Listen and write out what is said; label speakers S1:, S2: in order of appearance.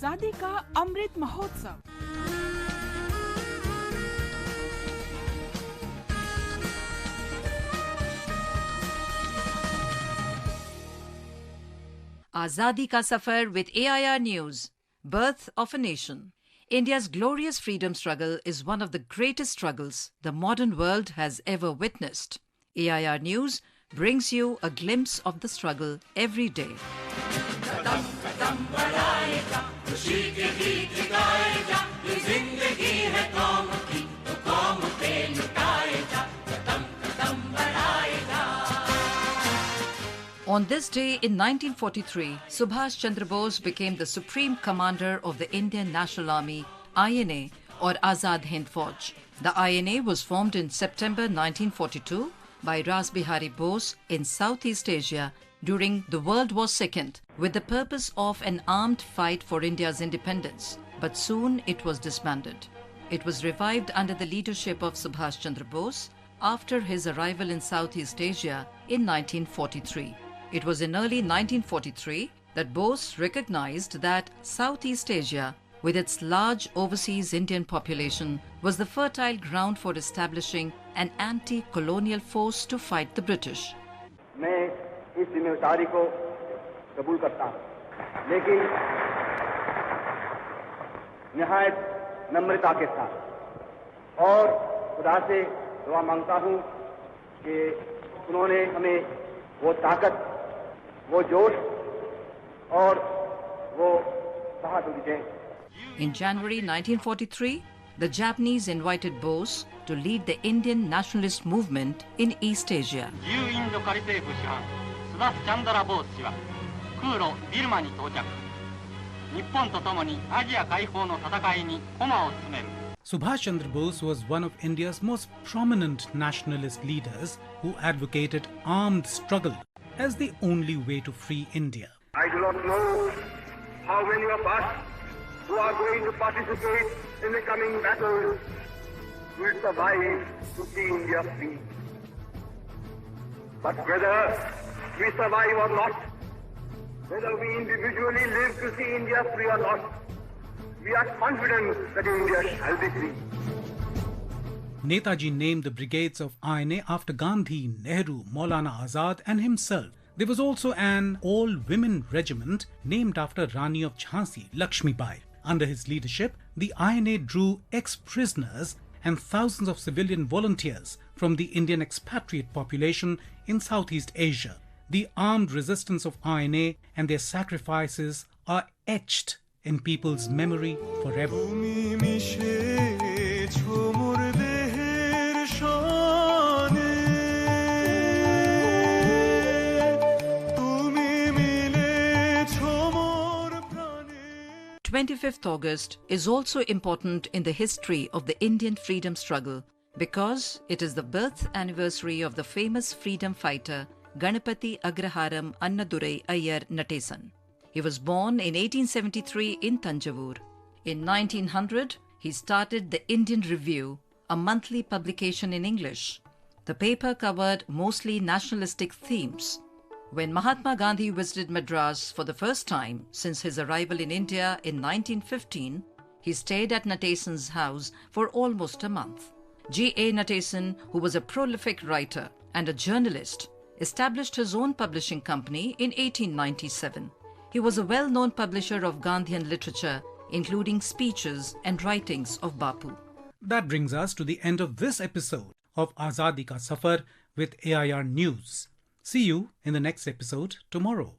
S1: आजादी का Amrit Mahotsav.
S2: Azadi Ka Safar with AIR News. Birth of a Nation. India's glorious freedom struggle is one of the greatest struggles the modern world has ever witnessed. AIR News brings you a glimpse of the struggle every day. On this day in 1943, Subhash Chandra Bose became the Supreme Commander of the Indian National Army, INA, or Azad Hind Fauj. The INA was formed in September 1942 by Ras Bihari Bose in Southeast Asia during the World War II with the purpose of an armed fight for India's independence, but soon it was disbanded. It was revived under the leadership of Subhash Chandra Bose after his arrival in Southeast Asia in 1943. It was in early 1943 that Bose recognized that Southeast Asia, with its large overseas Indian population, was the fertile ground for establishing an anti-colonial force to fight the British.
S3: मैं इस जिम्मेदारी को कबूल करता हूँ, लेकिन निहायत नम्रता के साथ और खुदा से दुआ मांगता हूँ कि उन्होंने हमें वो ताकत, वो जोश और वो बहादुरी दें.
S2: In January 1943, the Japanese invited Bose to lead the Indian nationalist movement in East Asia.
S4: 旧インド仮政府師範スバス・チャンドラ・ボース氏は空路ビルマに到着。日本と共にアジア解放の戦いに駒を進める。
S5: Subhash Chandra Bose was one of India's most prominent nationalist leaders who advocated armed struggle as the only way to free India.
S3: I do not know how many of us who are going to participate in the coming battles will survive to see India free. But whether we survive or not, whether we individually live to see India free or not, we are confident that India shall be free.
S5: Netaji named the brigades of INA after Gandhi, Nehru, Maulana Azad and himself. There was also an all-women regiment named after Rani of Jhansi, Lakshmi Bai. Under his leadership, the INA drew ex-prisoners and thousands of civilian volunteers from the Indian expatriate population in Southeast Asia. The armed resistance of INA and their sacrifices are etched in people's memory forever.
S2: 25th August is also important in the history of the Indian freedom struggle because it is the birth anniversary of the famous freedom fighter Ganapati Agraharam Annadurai Ayyar Natesan. He was born in 1873 in Tanjavur. In 1900, he started the Indian Review, a monthly publication in English. The paper covered mostly nationalistic themes. When Mahatma Gandhi visited Madras for the first time since his arrival in India in 1915, he stayed at Natesan's house for almost a month. G.A. Natesan, who was a prolific writer and a journalist, established his own publishing company in 1897. He was a well-known publisher of Gandhian literature, including speeches and writings of Bapu.
S5: That brings us to the end of this episode of Azadi Ka Safar with AIR News. See you in the next episode tomorrow.